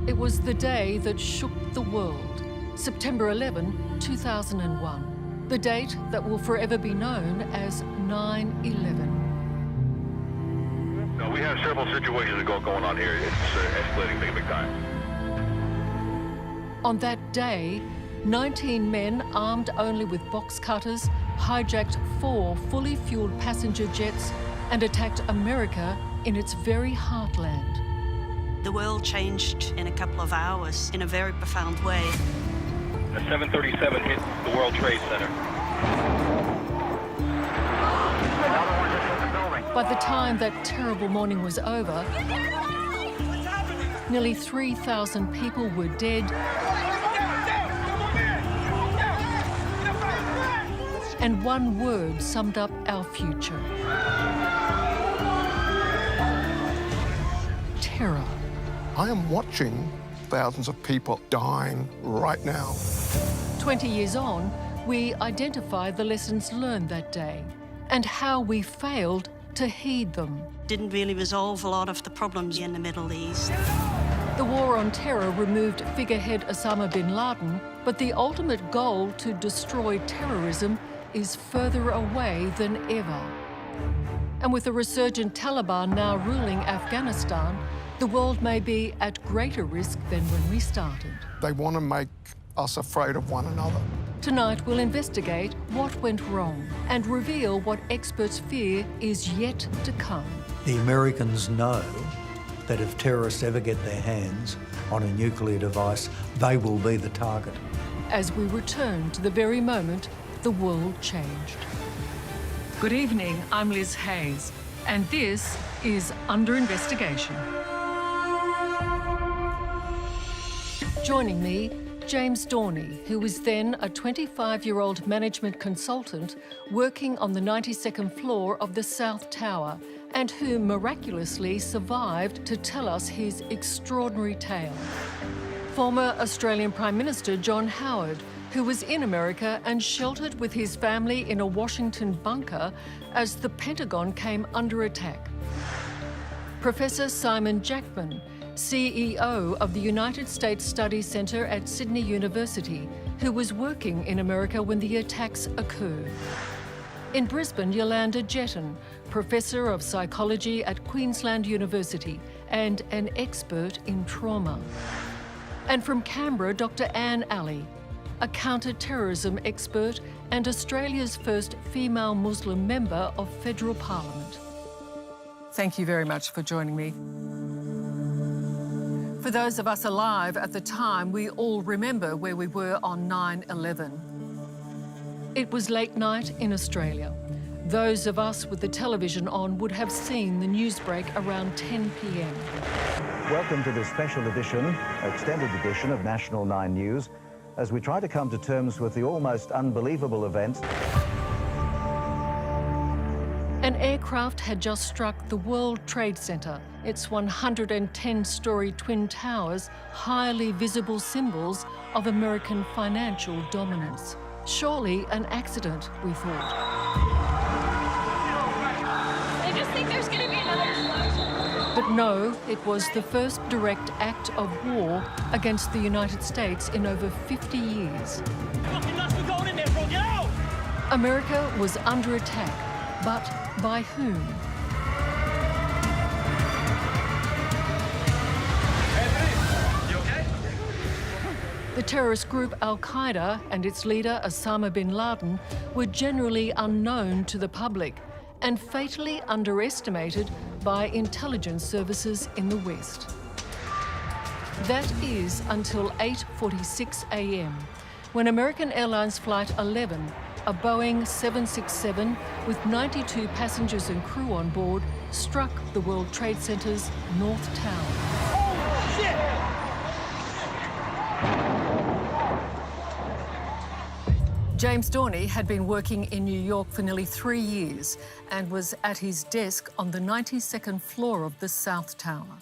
It was the day that shook the world. September 11, 2001. The date that will forever be known as 9/11. No, we have several situations going on here. It's escalating big time. On that day, 19 men armed only with box cutters hijacked 4 fully fueled passenger jets and attacked America in its very heartland. The world changed in a couple of hours in a very profound way. A 737 hit the World Trade Center. By the time that terrible morning was over, nearly 3,000 people were dead and one word summed up our future: terror. I am watching thousands of people dying right now. 20 years on, we identify the lessons learned that day and how we failed to heed them. Didn't really resolve a lot of the problems in the Middle East. The war on terror removed figurehead Osama bin Laden, but the ultimate goal to destroy terrorism is further away than ever. And with the resurgent Taliban now ruling Afghanistan, the world may be at greater risk than when we started. They want to make us afraid of one another. Tonight, we'll investigate what went wrong and reveal what experts fear is yet to come. The Americans know that if terrorists ever get their hands on a nuclear device, they will be the target. As we return to the very moment the world changed. Good evening, I'm Liz Hayes, and this is Under Investigation. Joining me, James Dorney, who was then a 25-year-old management consultant working on the 92nd floor of the South Tower, and who miraculously survived to tell us his extraordinary tale. Former Australian Prime Minister John Howard, who was in America and sheltered with his family in a Washington bunker as the Pentagon came under attack. Professor Simon Jackman, CEO of the United States Study Centre at Sydney University, who was working in America when the attacks occurred. In Brisbane, Yolanda Jetton, Professor of Psychology at Queensland University and an expert in trauma. And from Canberra, Dr. Anne Alley, a counter-terrorism expert and Australia's first female Muslim member of federal parliament. Thank you very much for joining me. For those of us alive at the time, we all remember where we were on 9/11. It was late night in Australia. Those of us with the television on would have seen the news break around 10 p.m. Welcome to this special edition, extended edition of National 9 News, as we try to come to terms with the almost unbelievable event. An aircraft had just struck the World Trade Center, its 110-story twin towers, highly visible symbols of American financial dominance. Surely an accident, we thought. I just think there's going to be another explosion. But no, it was the first direct act of war against the United States in over 50 years. Fucking nuts, we're going in there, bro, get out! America was under attack, but by whom? You okay? The terrorist group Al-Qaeda and its leader Osama bin Laden were generally unknown to the public and fatally underestimated by intelligence services in the West. That is until 8:46 a.m. when American Airlines Flight 11, a Boeing 767 with 92 passengers and crew on board, struck the World Trade Center's North Tower. James Dorney had been working in New York for nearly 3 years and was at his desk on the 92nd floor of the South Tower.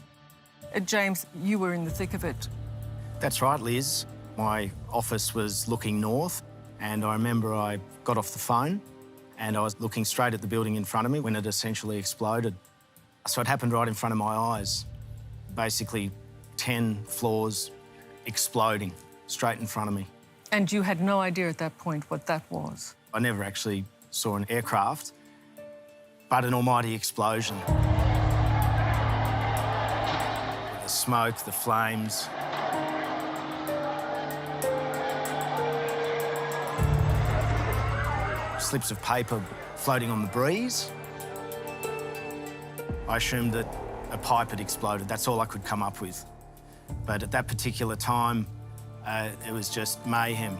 James, you were in the thick of it. That's right, Liz. My office was looking north, and I remember I got off the phone and I was looking straight at the building in front of me when it essentially exploded. So it happened right in front of my eyes. Basically, 10 floors exploding straight in front of me. And you had no idea at that point what that was? I never actually saw an aircraft, but an almighty explosion. The smoke, the flames. Slips of paper floating on the breeze. I assumed that a pipe had exploded. That's all I could come up with. But at that particular time, it was just mayhem.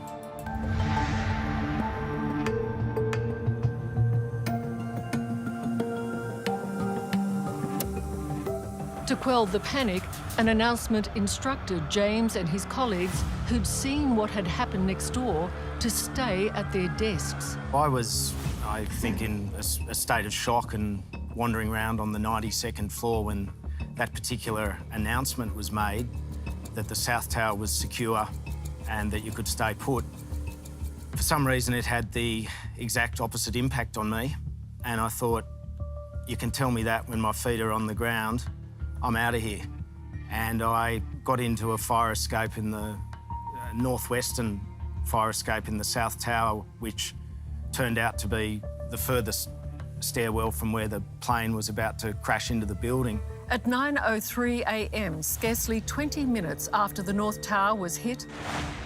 To quell the panic, an announcement instructed James and his colleagues who'd seen what had happened next door to stay at their desks. I was, I think, in a state of shock and wandering around on the 92nd floor when that particular announcement was made that the South Tower was secure and that you could stay put. For some reason, it had the exact opposite impact on me, and I thought, you can tell me that when my feet are on the ground, I'm out of here. And I got into a fire escape in the northwestern fire escape in the South Tower, which turned out to be the furthest stairwell from where the plane was about to crash into the building. At 9:03 a.m., scarcely 20 minutes after the North Tower was hit,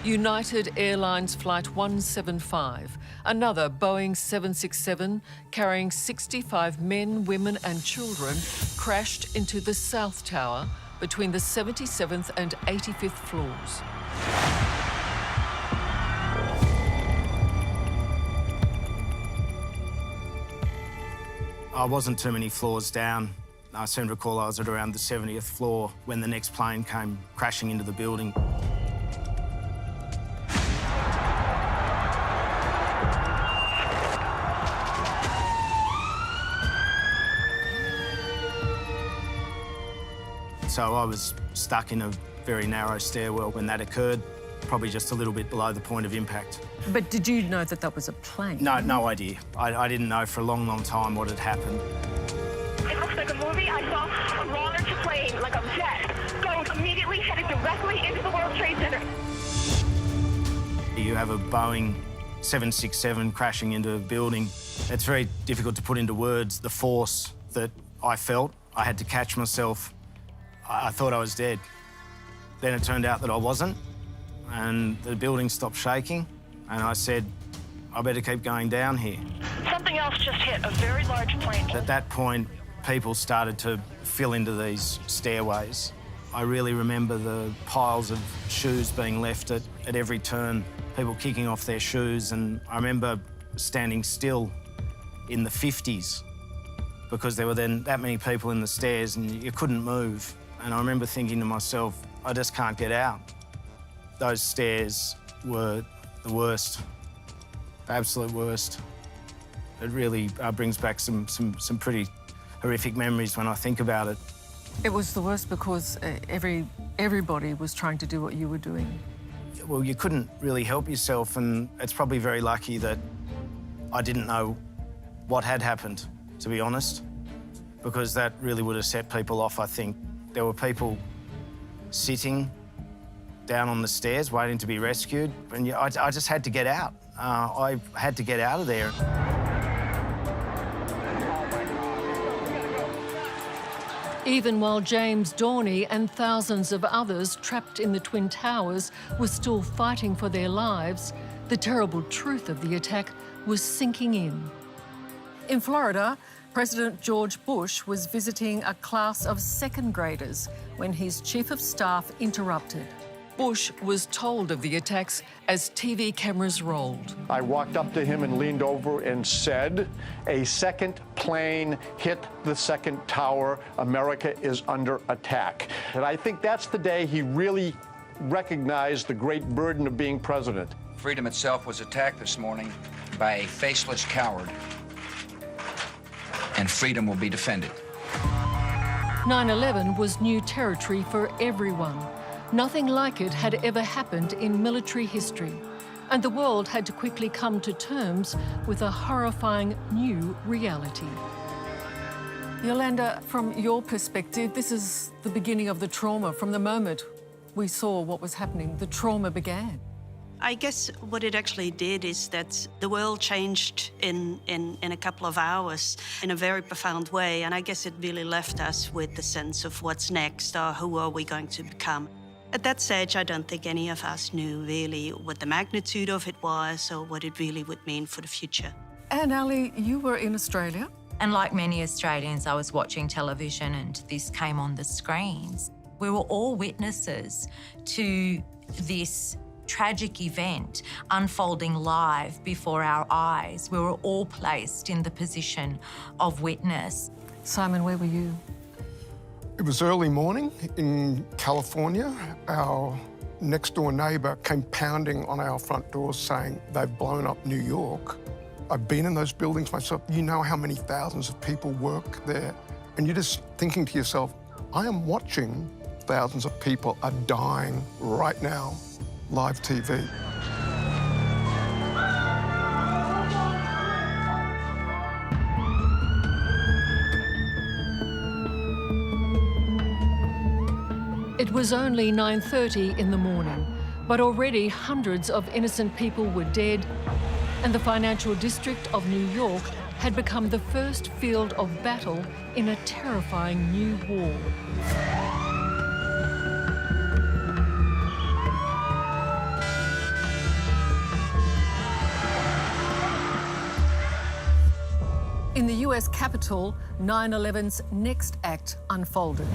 United Airlines Flight 175, another Boeing 767 carrying 65 men, women and children, crashed into the South Tower between the 77th and 85th floors. I wasn't too many floors down. I seem to recall I was at around the 70th floor when the next plane came crashing into the building. So I was stuck in a very narrow stairwell when that occurred, probably just a little bit below the point of impact. But did you know that that was a plane? No idea. I didn't know for a long, long time what had happened. It looks like a movie. I saw a large plane, like a jet, go immediately headed directly into the World Trade Center. You have a Boeing 767 crashing into a building. It's very difficult to put into words the force that I felt. I had to catch myself. I thought I was dead. Then it turned out that I wasn't, and the building stopped shaking, and I said, I better keep going down here. Something else just hit a very large plane. At that point, people started to fill into these stairways. I really remember the piles of shoes being left at every turn, people kicking off their shoes, and I remember standing still in the 50s because there were then that many people in the stairs and you couldn't move. And I remember thinking to myself, I just can't get out. Those stairs were the worst, absolute worst. It really brings back some pretty horrific memories when I think about it. It was the worst because everybody was trying to do what you were doing. Well, you couldn't really help yourself, and it's probably very lucky that I didn't know what had happened, to be honest, because that really would have set people off, I think. There were people sitting down on the stairs waiting to be rescued, and I just had to get out. I had to get out of there. Even while James Dorney and thousands of others trapped in the Twin Towers were still fighting for their lives, the terrible truth of the attack was sinking in. In Florida, President George Bush was visiting a class of second graders when his chief of staff interrupted. Bush was told of the attacks as TV cameras rolled. I walked up to him and leaned over and said, a second plane hit the second tower. America is under attack. And I think that's the day he really recognized the great burden of being president. Freedom itself was attacked this morning by a faceless coward. And freedom will be defended. 9/11 was new territory for everyone. Nothing like it had ever happened in military history, and the world had to quickly come to terms with a horrifying new reality. Yolanda, from your perspective, this is the beginning of the trauma. From the moment we saw what was happening, the trauma began. I guess what it actually did is that the world changed in a couple of hours in a very profound way, and I guess it really left us with the sense of what's next, or who are we going to become. At that stage, I don't think any of us knew really what the magnitude of it was or what it really would mean for the future. And Ali, you were in Australia? And like many Australians, I was watching television and this came on the screens. We were all witnesses to this tragic event unfolding live before our eyes. We were all placed in the position of witness. Simon, where were you? It was early morning in California. Our next-door neighbour came pounding on our front doors saying they've blown up New York. I've been in those buildings myself. You know how many thousands of people work there. And you're just thinking to yourself, I am watching thousands of people are dying right now. Live TV. It was only 9:30 in the morning, but already hundreds of innocent people were dead, and the financial district of New York had become the first field of battle in a terrifying new war. In the US Capitol, 9/11's next act unfolded.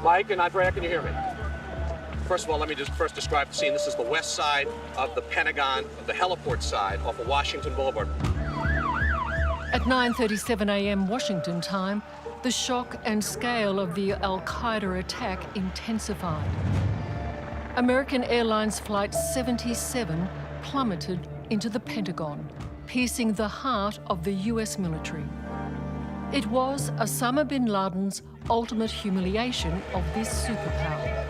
Mike and Andrea, can you hear me? First of all, let me just first describe the scene. This is the west side of the Pentagon, the heliport side off of Washington Boulevard. At 9:37 a.m. Washington time, the shock and scale of the Al-Qaeda attack intensified. American Airlines Flight 77 plummeted into the Pentagon, piercing the heart of the US military. It was Osama bin Laden's ultimate humiliation of this superpower.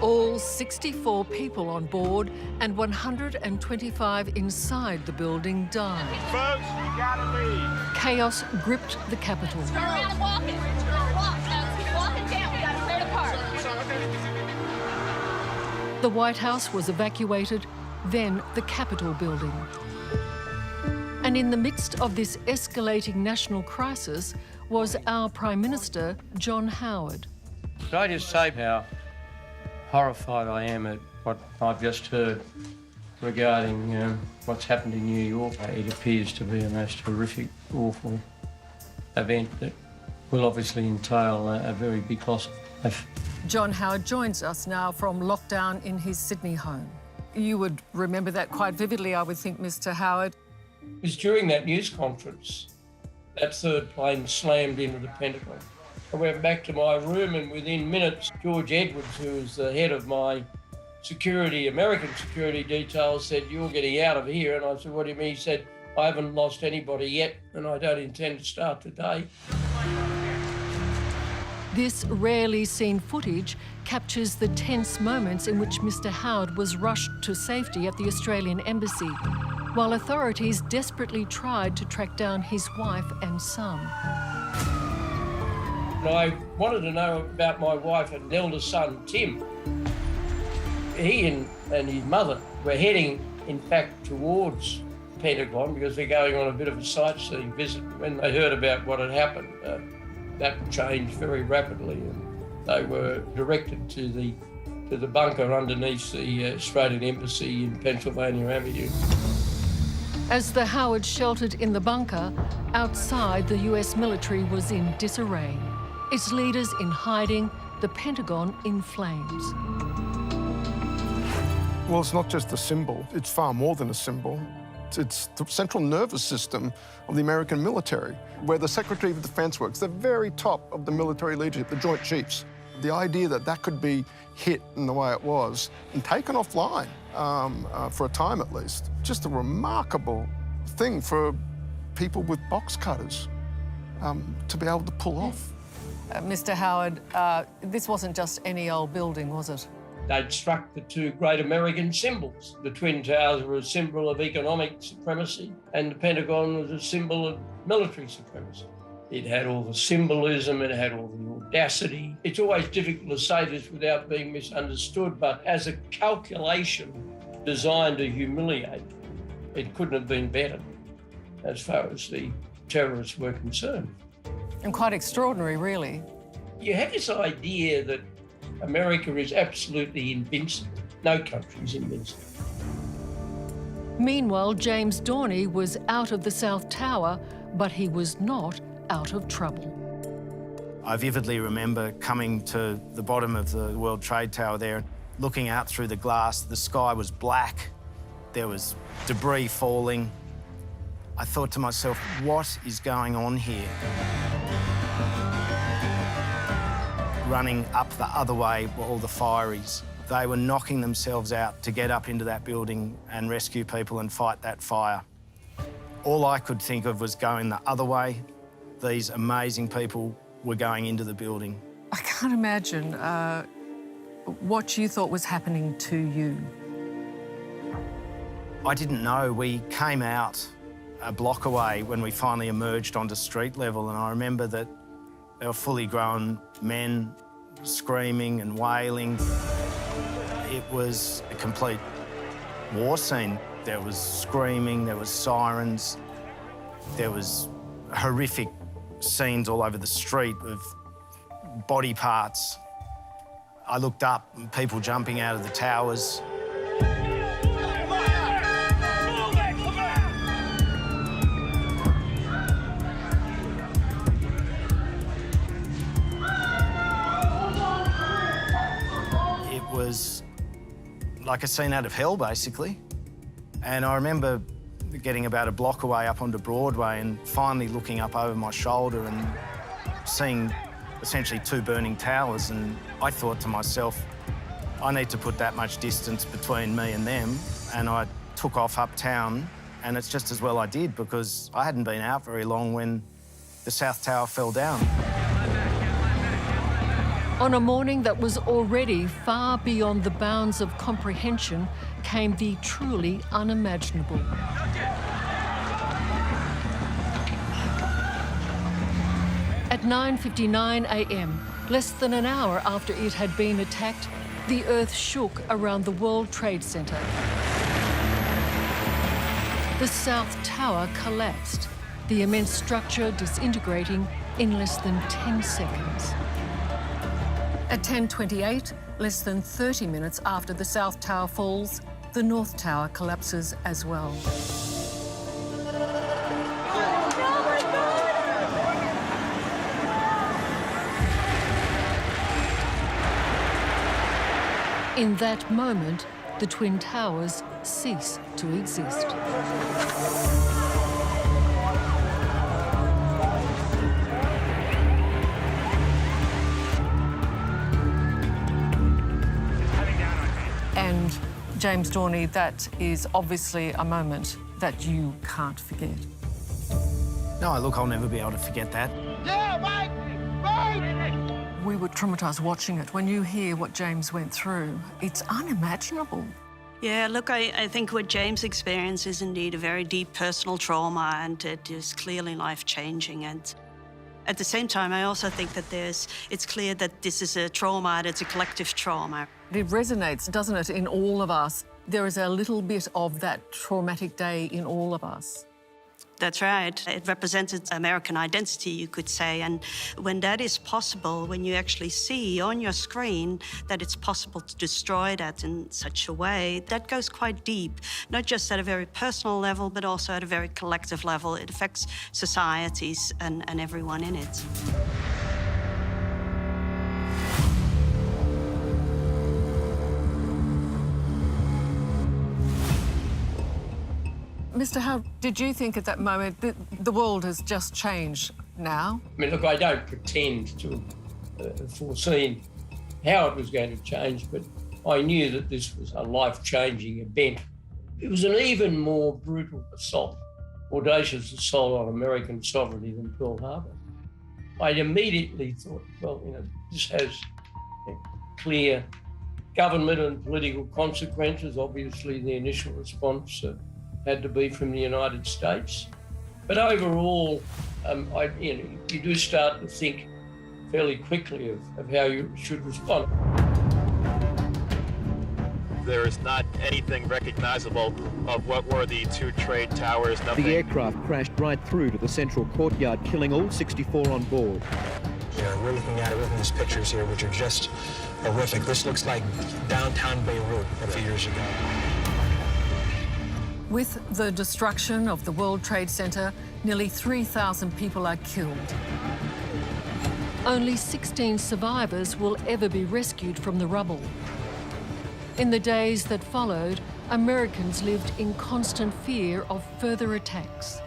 All 64 people on board and 125 inside the building died. Folks, you gotta leave. Chaos gripped the Capitol. Turn around and walk it. Keep walking down. We gotta clear the park. The White House was evacuated, then the Capitol building. And in the midst of this escalating national crisis was our Prime Minister, John Howard. Could I just say how horrified I am at what I've just heard regarding what's happened in New York. It appears to be a most horrific, awful event that will obviously entail a very big loss of life. John Howard joins us now from lockdown in his Sydney home. You would remember that quite vividly, I would think, Mr. Howard. It was during that news conference that third plane slammed into the Pentagon. I went back to my room and within minutes, George Edwards, who was the head of my American security detail, said, "You're getting out of here." And I said, "What do you mean?" He said, "I haven't lost anybody yet and I don't intend to start today." This rarely seen footage captures the tense moments in which Mr. Howard was rushed to safety at the Australian Embassy, while authorities desperately tried to track down his wife and son. I wanted to know about my wife and eldest son, Tim. He and his mother were heading, in fact, towards Pentagon because they're going on a bit of a sightseeing visit. When they heard about what had happened, that changed very rapidly and they were directed to the bunker underneath the Australian Embassy in Pennsylvania Avenue. As the Howard sheltered in the bunker, outside the US military was in disarray. Its leaders in hiding, the Pentagon in flames. Well, it's not just a symbol. It's far more than a symbol. It's the central nervous system of the American military, where the Secretary of Defense works, the very top of the military leadership, the Joint Chiefs. The idea that that could be hit in the way it was and taken offline for a time at least, just a remarkable thing for people with box cutters to be able to pull off. Mr. Howard, this wasn't just any old building, was it? They'd struck the two great American symbols. The Twin Towers were a symbol of economic supremacy, and the Pentagon was a symbol of military supremacy. It had all the symbolism, it had all the audacity. It's always difficult to say this without being misunderstood, but as a calculation designed to humiliate, it couldn't have been better as far as the terrorists were concerned. And quite extraordinary, really. You have this idea that America is absolutely invincible. No country is invincible. Meanwhile, James Dorney was out of the South Tower, but he was not out of trouble. I vividly remember coming to the bottom of the World Trade Tower there, looking out through the glass. The sky was black. There was debris falling. I thought to myself, what is going on here? Running up the other way were all the fireys. They were knocking themselves out to get up into that building and rescue people and fight that fire. All I could think of was going the other way. These amazing people were going into the building. I can't imagine what you thought was happening to you. I didn't know. We came out a block away when we finally emerged onto street level, and I remember that there were fully grown men screaming and wailing. It was a complete war scene. There was screaming, there was sirens, there was horrific scenes all over the street of body parts. I looked up and people jumping out of the towers. Was like a scene out of hell, basically. And I remember getting about a block away up onto Broadway and finally looking up over my shoulder and seeing essentially two burning towers. And I thought to myself, I need to put that much distance between me and them. And I took off uptown, and it's just as well I did, because I hadn't been out very long when the South Tower fell down. On a morning that was already far beyond the bounds of comprehension came the truly unimaginable. At 9:59 a.m., less than an hour after it had been attacked, the earth shook around the World Trade Center. The South Tower collapsed, the immense structure disintegrating in less than 10 seconds. At 10:28, less than 30 minutes after the South Tower falls, the North Tower collapses as well. In that moment, the Twin Towers cease to exist. And James Dorney, that is obviously a moment that you can't forget. No, look, I'll never be able to forget that. Yeah, Mike! We were traumatised watching it. When you hear what James went through, it's unimaginable. Yeah, look, I think what James experienced is indeed a very deep personal trauma, and it is clearly life-changing. And at the same time, I also think that it's clear that this is a trauma, and it's a collective trauma. It resonates, doesn't it, in all of us? There is a little bit of that traumatic day in all of us. That's right. It represented American identity, you could say. And when that is possible, when you actually see on your screen that it's possible to destroy that in such a way, that goes quite deep, not just at a very personal level, but also at a very collective level. It affects societies and everyone in it. Mr. Howard, did you think at that moment that the world has just changed now? I mean, look, I don't pretend to have foreseen how it was going to change, but I knew that this was a life-changing event. It was an even more brutal assault, audacious assault on American sovereignty than Pearl Harbor. I immediately thought, well, this has clear government and political consequences. Obviously, the initial response had to be from the United States. But overall, you do start to think fairly quickly of how you should respond. There is not anything recognizable of what were the two trade towers. Nothing. The aircraft crashed right through to the central courtyard, killing all 64 on board. Yeah, we're looking at these pictures here, which are just horrific. This looks like downtown Beirut a few years ago. With the destruction of the World Trade Center, nearly 3,000 people are killed. Only 16 survivors will ever be rescued from the rubble. In the days that followed, Americans lived in constant fear of further attacks.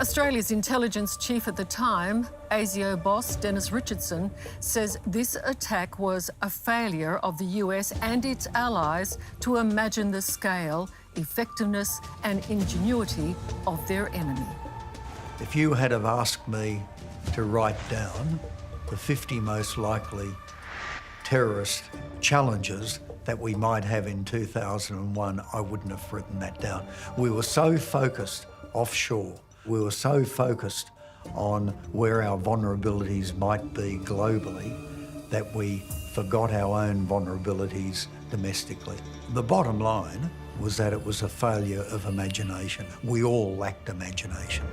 Australia's intelligence chief at the time, ASIO boss Dennis Richardson, says this attack was a failure of the US and its allies to imagine the scale, effectiveness and ingenuity of their enemy. If you had have asked me to write down the 50 most likely terrorist challenges that we might have in 2001, I wouldn't have written that down. We were so focused offshore. We were so focused on where our vulnerabilities might be globally that we forgot our own vulnerabilities domestically. The bottom line was that it was a failure of imagination. We all lacked imagination.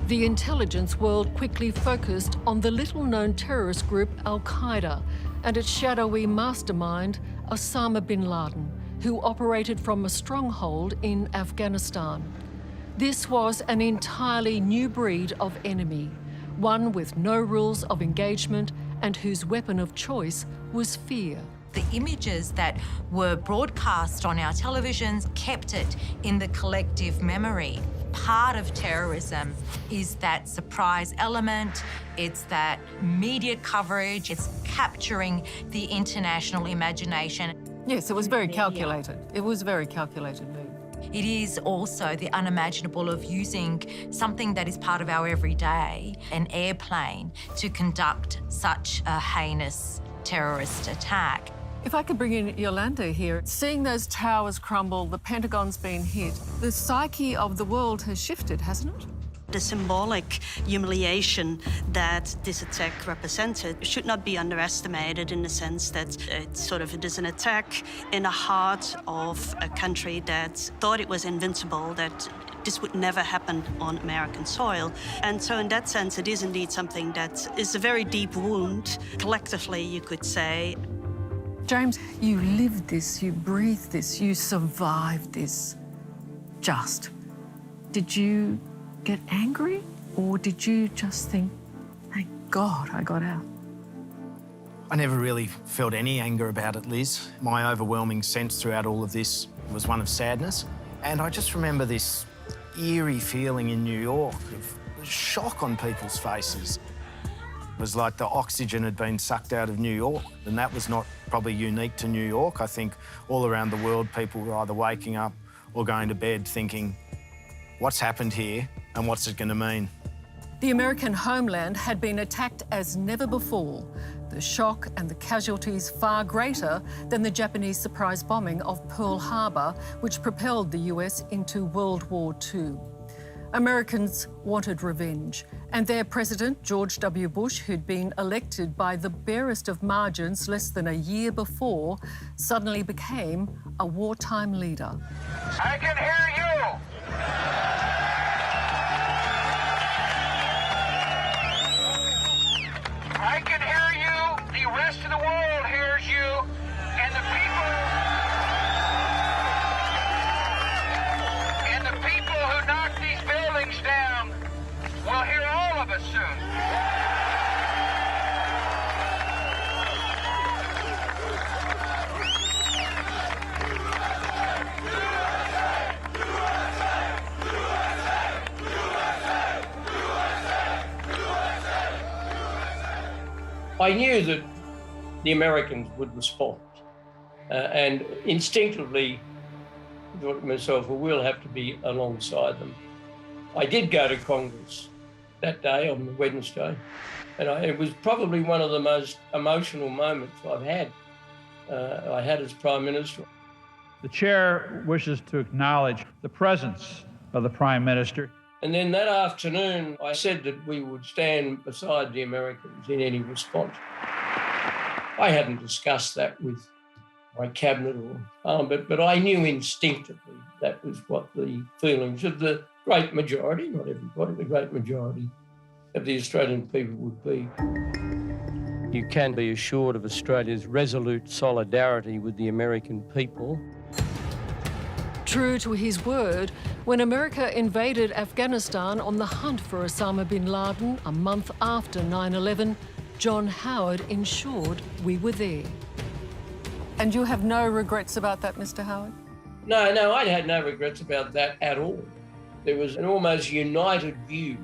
The intelligence world quickly focused on the little-known terrorist group Al-Qaeda and its shadowy mastermind, Osama bin Laden, who operated from a stronghold in Afghanistan. This was an entirely new breed of enemy, one with no rules of engagement and whose weapon of choice was fear. The images that were broadcast on our televisions kept it in the collective memory. Part of terrorism is that surprise element, it's that media coverage, it's capturing the international imagination. Yes, it was very calculated. It was a very calculated move. It is also the unimaginable of using something that is part of our everyday, an airplane, to conduct such a heinous terrorist attack. If I could bring in Yolanda here, seeing those towers crumble, the Pentagon's been hit, the psyche of the world has shifted, hasn't it? The symbolic humiliation that this attack represented should not be underestimated in the sense that it is an attack in the heart of a country that thought it was invincible, that this would never happen on American soil. And so in that sense, it is indeed something that is a very deep wound, collectively, you could say. James, you lived this, you breathed this, you survived this. Did you get angry, or did you just think, thank God I got out? I never really felt any anger about it, Liz. My overwhelming sense throughout all of this was one of sadness. And I just remember this eerie feeling in New York of shock on people's faces. It was like the oxygen had been sucked out of New York, and that was not probably unique to New York. I think all around the world, people were either waking up or going to bed thinking, what's happened here and what's it going to mean? The American homeland had been attacked as never before. The shock and the casualties far greater than the Japanese surprise bombing of Pearl Harbor, which propelled the US into World War II. Americans wanted revenge, and their president, George W. Bush, who'd been elected by the barest of margins less than a year before, suddenly became a wartime leader. I can hear you! I can hear you, the rest of the world hears you, and the people who knocked these buildings down will hear all of us soon. I knew that the Americans would respond, and instinctively thought to myself, well, we'll have to be alongside them. I did go to Congress that day on the Wednesday, and it was probably one of the most emotional moments I've had. I had as Prime Minister. The Chair wishes to acknowledge the presence of the Prime Minister. And then that afternoon, I said that we would stand beside the Americans in any response. I hadn't discussed that with my cabinet but I knew instinctively that was what the feelings of the great majority, not everybody, the great majority of the Australian people would be. You can be assured of Australia's resolute solidarity with the American people. True to his word, when America invaded Afghanistan on the hunt for Osama bin Laden a month after 9/11, John Howard ensured we were there. And you have no regrets about that, Mr. Howard? No, I had no regrets about that at all. There was an almost united view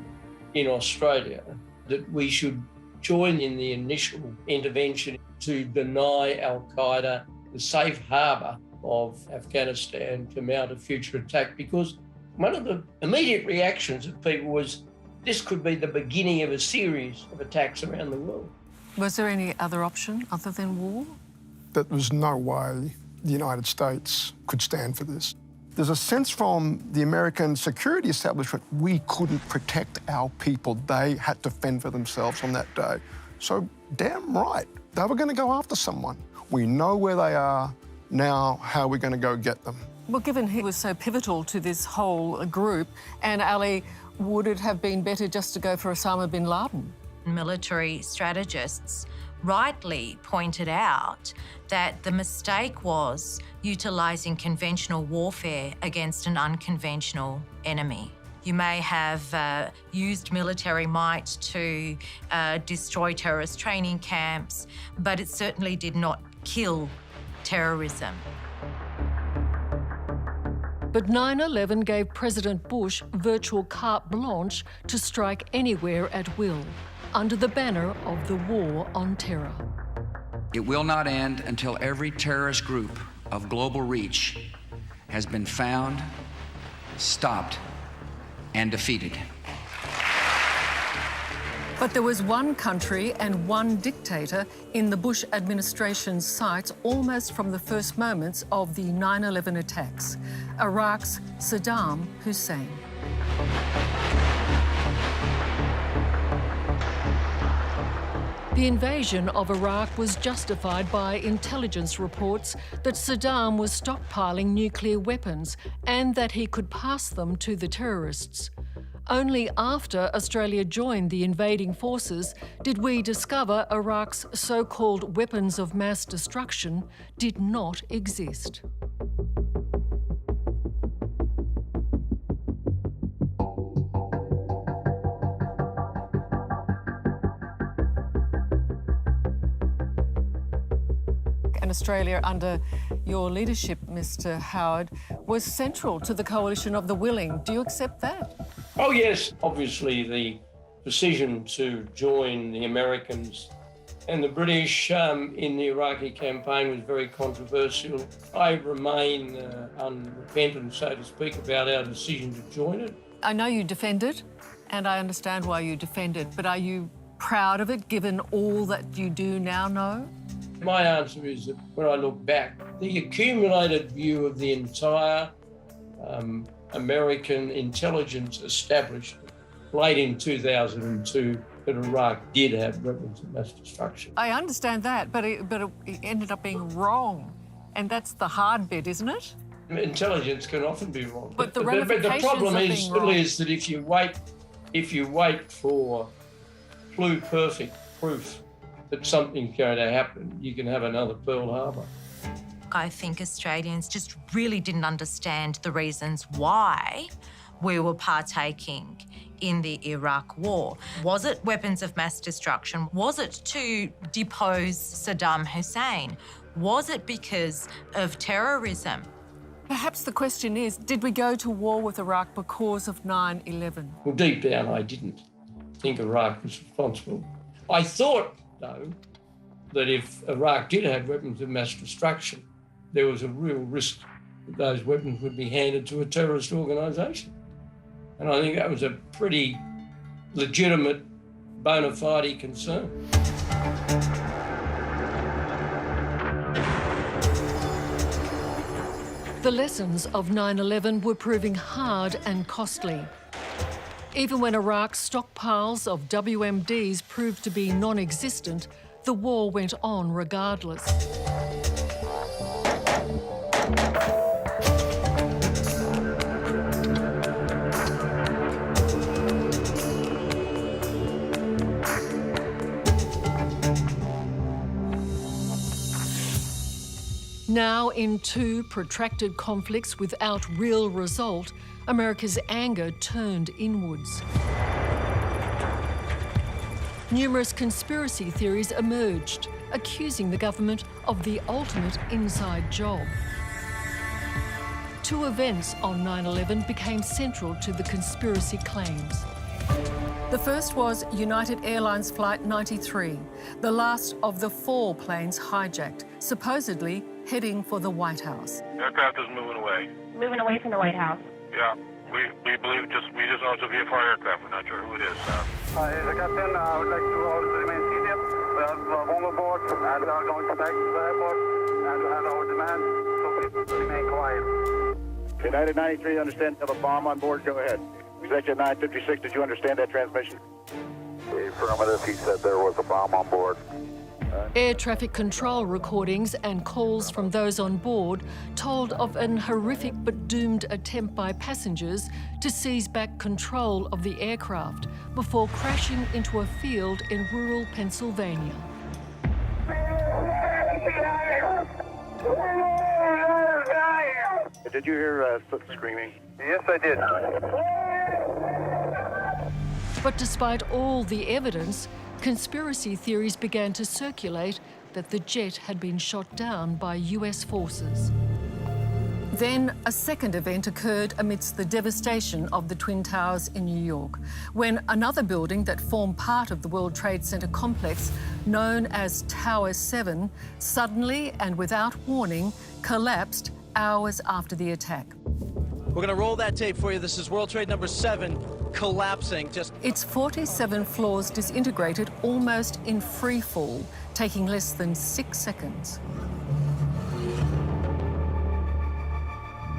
in Australia that we should join in the initial intervention to deny Al-Qaeda the safe harbour of Afghanistan to mount a future attack, because one of the immediate reactions of people was this could be the beginning of a series of attacks around the world. Was there any other option other than war? There was no way the United States could stand for this. There's a sense from the American security establishment we couldn't protect our people. They had to fend for themselves on that day. So damn right, they were going to go after someone. We know where they are. Now, how are we going to go get them? Well, given he was so pivotal to this whole group, and Ali, would it have been better just to go for Osama bin Laden? Military strategists rightly pointed out that the mistake was utilising conventional warfare against an unconventional enemy. You may have used military might to destroy terrorist training camps, but it certainly did not kill terrorism. But 9/11 gave President Bush virtual carte blanche to strike anywhere at will, under the banner of the war on terror. It will not end until every terrorist group of global reach has been found, stopped, and defeated. But there was one country and one dictator in the Bush administration's sights almost from the first moments of the 9/11 attacks: Iraq's Saddam Hussein. The invasion of Iraq was justified by intelligence reports that Saddam was stockpiling nuclear weapons and that he could pass them to the terrorists. Only after Australia joined the invading forces did we discover Iraq's so-called weapons of mass destruction did not exist. And Australia, under your leadership, Mr. Howard, was central to the coalition of the willing. Do you accept that? Oh, yes. Obviously, the decision to join the Americans and the British in the Iraqi campaign was very controversial. I remain unrepentant, so to speak, about our decision to join it. I know you defend it, and I understand why you defend it, but are you proud of it, given all that you do now know? My answer is that when I look back, the accumulated view of the entire American intelligence establishment late in 2002 that Iraq did have weapons of mass destruction. I understand that, but it ended up being wrong, and that's the hard bit, isn't it? Intelligence can often be wrong. But the the problem is that if you wait for perfect proof that something's going to happen, you can have another Pearl Harbor. I think Australians just really didn't understand the reasons why we were partaking in the Iraq war. Was it weapons of mass destruction? Was it to depose Saddam Hussein? Was it because of terrorism? Perhaps the question is, did we go to war with Iraq because of 9/11? Well, deep down, I didn't think Iraq was responsible. I thought, though, that if Iraq did have weapons of mass destruction, there was a real risk that those weapons would be handed to a terrorist organisation. And I think that was a pretty legitimate, bona fide concern. The lessons of 9/11 were proving hard and costly. Even when Iraq's stockpiles of WMDs proved to be non-existent, the war went on regardless. Now, in two protracted conflicts without real result, America's anger turned inwards. Numerous conspiracy theories emerged, accusing the government of the ultimate inside job. Two events on 9/11 became central to the conspiracy claims. The first was United Airlines Flight 93, the last of the 4 planes hijacked, supposedly heading for the White House. Aircraft is moving away. Moving away from the White House. Yeah, we believe we just know it's a VFR aircraft. We're not sure who it is. As a captain, I would like to remain seated. We have all aboard and we are going to back to the airport and we have our demand, so please remain quiet. United 93, understand have a bomb on board. Go ahead. Executive 956, did you understand that transmission? Affirmative, he said there was a bomb on board. Air traffic control recordings and calls from those on board told of an horrific but doomed attempt by passengers to seize back control of the aircraft before crashing into a field in rural Pennsylvania. Did you hear screaming? Yes, I did. But despite all the evidence, conspiracy theories began to circulate that the jet had been shot down by US forces. Then a second event occurred amidst the devastation of the Twin Towers in New York, when another building that formed part of the World Trade Center complex, known as Tower 7, suddenly and without warning collapsed hours after the attack. We're going to roll that tape for you. This is World Trade number 7 collapsing. Its 47 floors disintegrated almost in free fall, taking less than 6 seconds.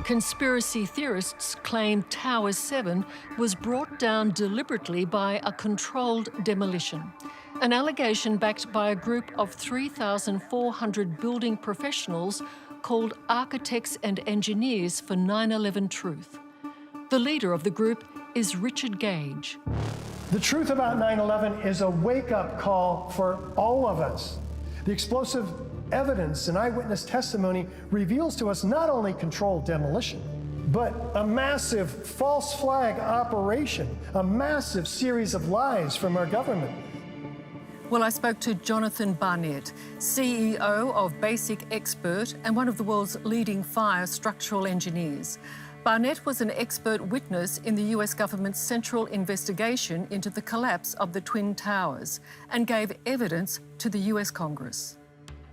Conspiracy theorists claim Tower 7 was brought down deliberately by a controlled demolition, an allegation backed by a group of 3,400 building professionals called Architects and Engineers for 9/11 Truth. The leader of the group is Richard Gage. The truth about 9/11 is a wake-up call for all of us. The explosive evidence and eyewitness testimony reveals to us not only controlled demolition, but a massive false flag operation, a massive series of lies from our government. Well, I spoke to Jonathan Barnett, CEO of Basic Expert and one of the world's leading fire structural engineers. Barnett was an expert witness in the US government's central investigation into the collapse of the Twin Towers and gave evidence to the US Congress.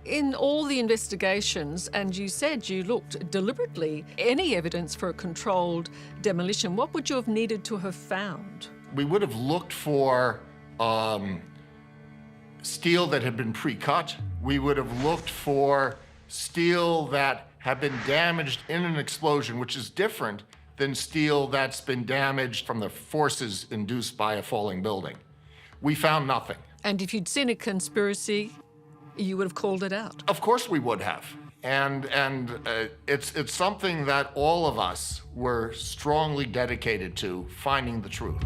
In all the investigations, and you said you looked deliberately, any evidence for a controlled demolition, what would you have needed to have found? We would have looked for steel that had been pre-cut. We would have looked for steel that had been damaged in an explosion, which is different than steel that's been damaged from the forces induced by a falling building. We found nothing. And if you'd seen a conspiracy, you would have called it out. Of course we would have. And it's something that all of us were strongly dedicated to, finding the truth.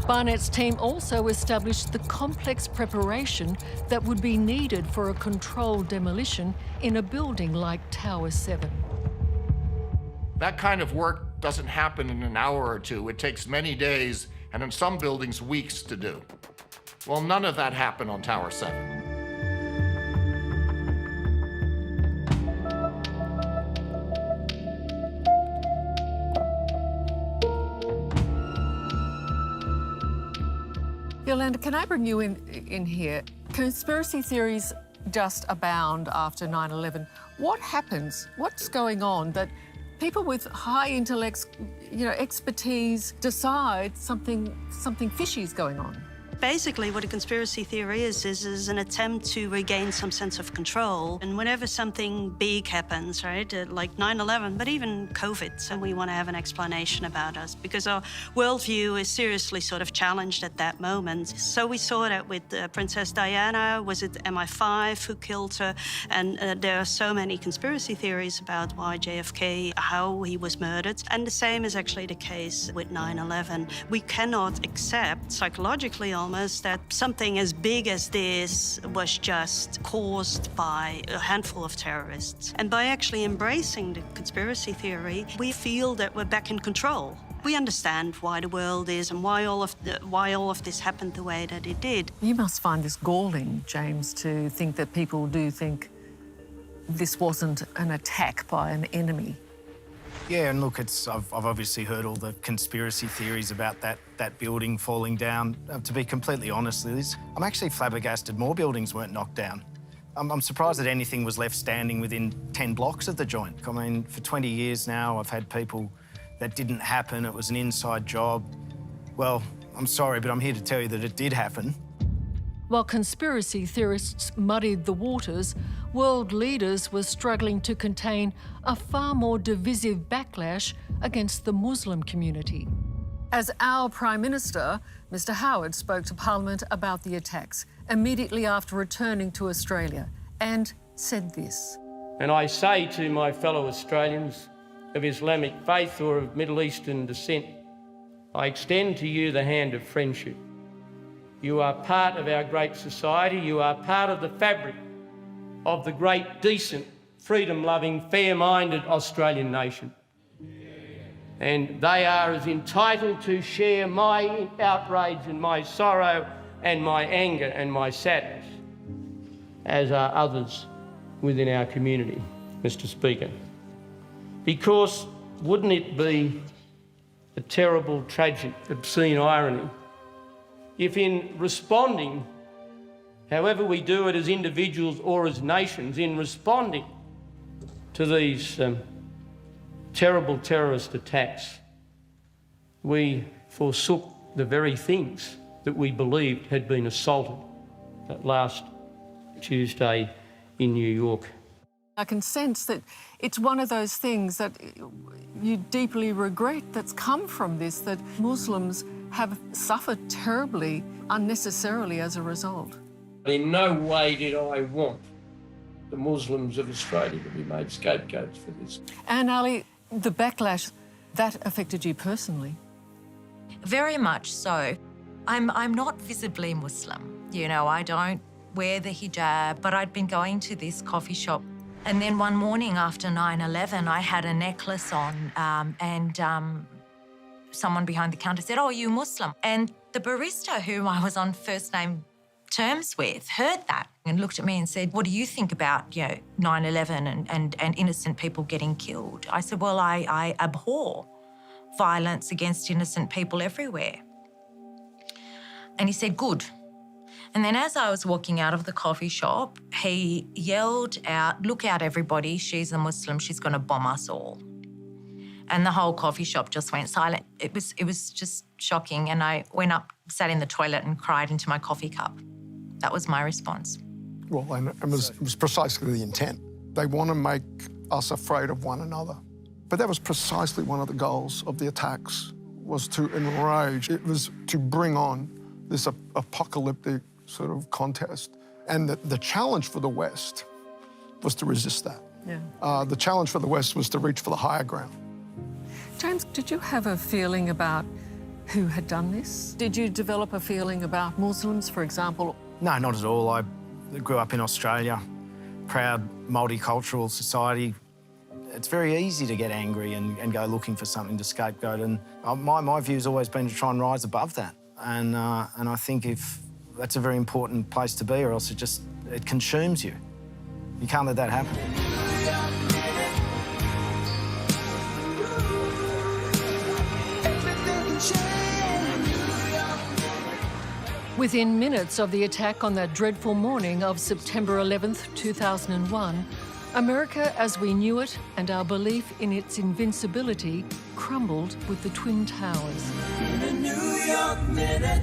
Barnett's team also established the complex preparation that would be needed for a controlled demolition in a building like Tower 7. That kind of work doesn't happen in an hour or two. It takes many days, and in some buildings, weeks to do. Well, none of that happened on Tower 7. Yolanda, can I bring you in here? Conspiracy theories just abound after 9/11. What happens? What's going on that people with high intellect, expertise decide something fishy is going on. Basically, what a conspiracy theory is an attempt to regain some sense of control. And whenever something big happens, right, like 9/11, but even COVID, so we want to have an explanation about us because our worldview is seriously sort of challenged at that moment. So we saw that with Princess Diana. Was it MI5 who killed her? And there are so many conspiracy theories about why JFK, how he was murdered. And the same is actually the case with 9/11. We cannot accept psychologically almost that something as big as this was just caused by a handful of terrorists. And by actually embracing the conspiracy theory, we feel that we're back in control. We understand why the world is and why all of this happened the way that it did. You must find this galling, James, to think that people do think this wasn't an attack by an enemy. Yeah, and look, I've obviously heard all the conspiracy theories about that building falling down. To be completely honest, Liz, I'm actually flabbergasted more buildings weren't knocked down. I'm surprised that anything was left standing within 10 blocks of the joint. I mean, for 20 years now, I've had people that didn't happen, it was an inside job. Well, I'm sorry, but I'm here to tell you that it did happen. While conspiracy theorists muddied the waters, world leaders were struggling to contain a far more divisive backlash against the Muslim community. As our Prime Minister, Mr. Howard, spoke to Parliament about the attacks immediately after returning to Australia and said this. And I say to my fellow Australians of Islamic faith or of Middle Eastern descent, I extend to you the hand of friendship. You are part of our great society. You are part of the fabric of the great, decent, freedom-loving, fair-minded Australian nation. And they are as entitled to share my outrage and my sorrow and my anger and my sadness as are others within our community, Mr. Speaker. Because wouldn't it be a terrible, tragic, obscene irony if in responding, however we do it as individuals or as nations, in responding to these terrible terrorist attacks, we forsook the very things that we believed had been assaulted that last Tuesday in New York. I can sense that it's one of those things that you deeply regret that's come from this, that Muslims have suffered terribly, unnecessarily as a result. In no way did I want the Muslims of Australia to be made scapegoats for this. And Ali, the backlash, that affected you personally? Very much so. I'm not visibly Muslim. I don't wear the hijab, but I'd been going to this coffee shop. And then one morning after 9/11, I had a necklace on and someone behind the counter said, "Oh, are you Muslim?" And the barista whom I was on first name terms with heard that and looked at me and said, "What do you think about 9/11 and innocent people getting killed?" I said, "Well, I abhor violence against innocent people everywhere." And he said, "Good." And then as I was walking out of the coffee shop, he yelled out, "Look out, everybody, she's a Muslim, she's going to bomb us all." And the whole coffee shop just went silent. It was just shocking. And I went up, sat in the toilet and cried into my coffee cup. That was my response. Well, and it was precisely the intent. They want to make us afraid of one another. But that was precisely one of the goals of the attacks, was to enrage. It was to bring on this apocalyptic sort of contest. And the challenge for the West was to resist that. Yeah. The challenge for the West was to reach for the higher ground. James, did you have a feeling about who had done this? Did you develop a feeling about Muslims, for example? No, not at all. I grew up in Australia, proud multicultural society. It's very easy to get angry and go looking for something to scapegoat. And my view has always been to try and rise above that. And I think if that's a very important place to be, or else it consumes you. You can't let that happen. Within minutes of the attack on that dreadful morning of September 11th, 2001, America as we knew it and our belief in its invincibility crumbled with the Twin Towers. The New York Minute.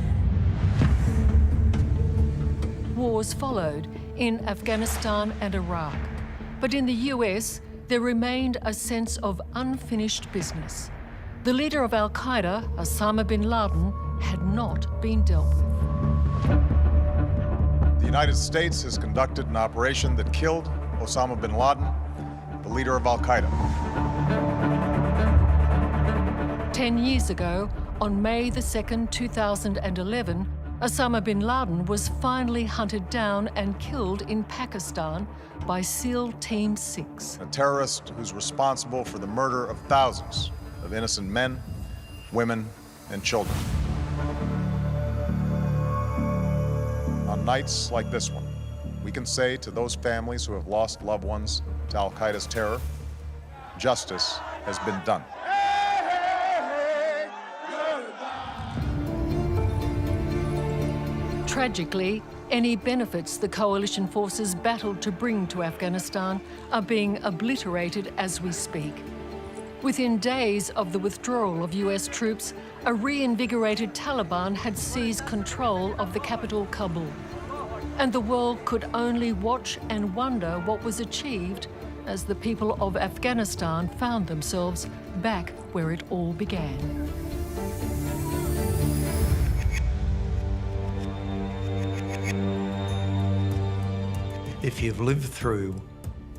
Wars followed in Afghanistan and Iraq. But in the US, there remained a sense of unfinished business. The leader of al-Qaeda, Osama bin Laden, had not been dealt with. The United States has conducted an operation that killed Osama bin Laden, the leader of al-Qaeda. 10 years ago, on May the 2nd, 2011, Osama bin Laden was finally hunted down and killed in Pakistan by SEAL Team 6. A terrorist who's responsible for the murder of thousands of innocent men, women, and children. On nights like this one, we can say to those families who have lost loved ones to al-Qaeda's terror, justice has been done. Tragically, any benefits the coalition forces battled to bring to Afghanistan are being obliterated as we speak. Within days of the withdrawal of US troops, a reinvigorated Taliban had seized control of the capital, Kabul. And the world could only watch and wonder what was achieved as the people of Afghanistan found themselves back where it all began. If you've lived through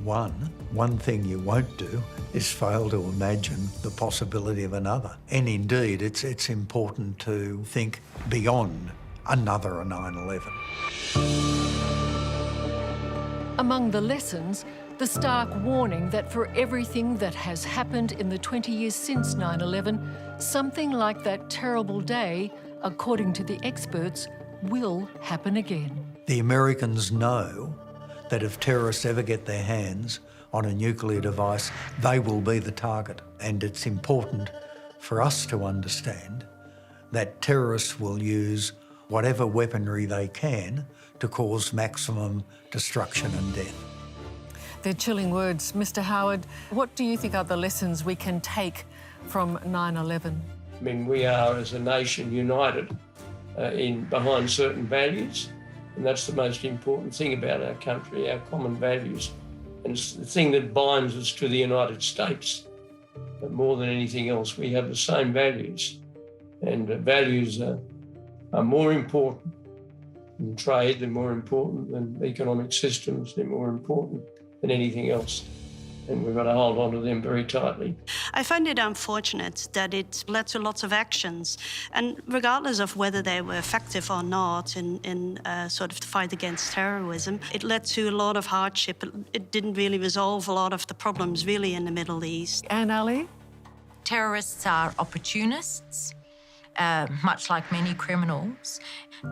one thing you won't do is fail to imagine the possibility of another. And indeed, it's important to think beyond another 9/11. Among the lessons, the stark warning that for everything that has happened in the 20 years since 9/11, something like that terrible day, according to the experts, will happen again. The Americans know that if terrorists ever get their hands on a nuclear device, they will be the target. And it's important for us to understand that terrorists will use whatever weaponry they can to cause maximum destruction and death. They're chilling words. Mr. Howard, what do you think are the lessons we can take from 9/11? I mean, we are as a nation united behind certain values, and that's the most important thing about our country, our common values. And it's the thing that binds us to the United States. But more than anything else, we have the same values. And values are more important than trade, they're more important than economic systems, they're more important than anything else. And we've got to hold on to them very tightly. I find it unfortunate that it led to lots of actions, and regardless of whether they were effective or not in sort of the fight against terrorism, it led to a lot of hardship. It didn't really resolve a lot of the problems really in the Middle East. Anne Ali? Terrorists are opportunists. Much like many criminals,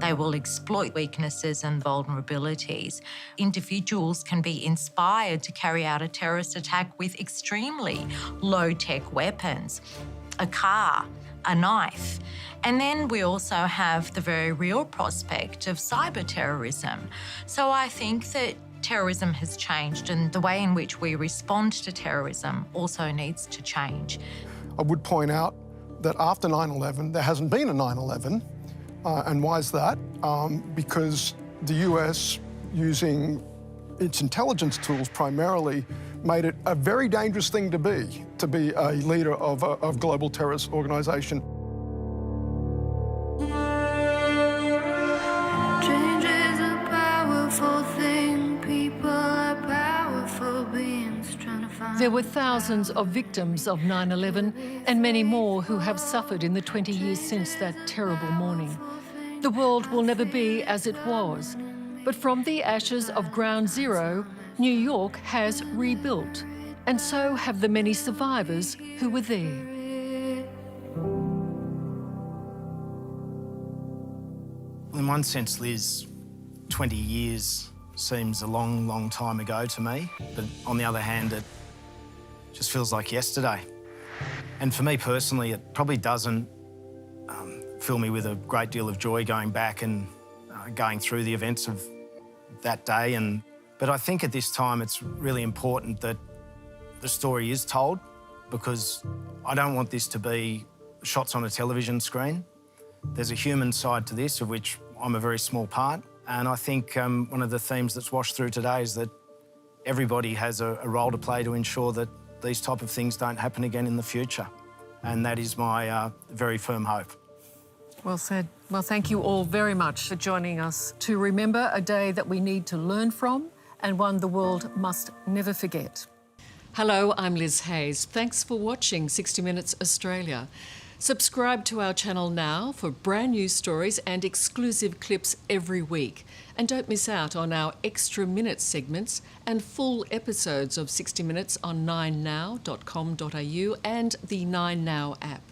they will exploit weaknesses and vulnerabilities. Individuals can be inspired to carry out a terrorist attack with extremely low-tech weapons, a car, a knife. And then we also have the very real prospect of cyber terrorism. So I think that terrorism has changed, and the way in which we respond to terrorism also needs to change. I would point out that after 9/11, there hasn't been a 9/11. And why is that? Because the US, using its intelligence tools primarily, made it a very dangerous thing to be a leader of a global terrorist organization. Change is a powerful thing. People are powerful beings trying to find. There were thousands of victims of 9/11 and many more who have suffered in the 20 years since that terrible morning. The world will never be as it was, but from the ashes of Ground Zero, New York has rebuilt, and so have the many survivors who were there. In one sense, Liz, 20 years seems a long, long time ago to me, but on the other hand, it just feels like yesterday. And for me personally, it probably doesn't fill me with a great deal of joy going back and going through the events of that day. But I think at this time it's really important that the story is told, because I don't want this to be shots on a television screen. There's a human side to this, of which I'm a very small part. And I think one of the themes that's washed through today is that everybody has a role to play to ensure that these type of things don't happen again in the future. And that is my very firm hope. Well said. Well, thank you all very much for joining us to remember a day that we need to learn from and one the world must never forget. Hello, I'm Liz Hayes. Thanks for watching 60 Minutes Australia. Subscribe to our channel now for brand new stories and exclusive clips every week. And don't miss out on our extra minutes segments and full episodes of 60 Minutes on 9now.com.au and the 9Now app.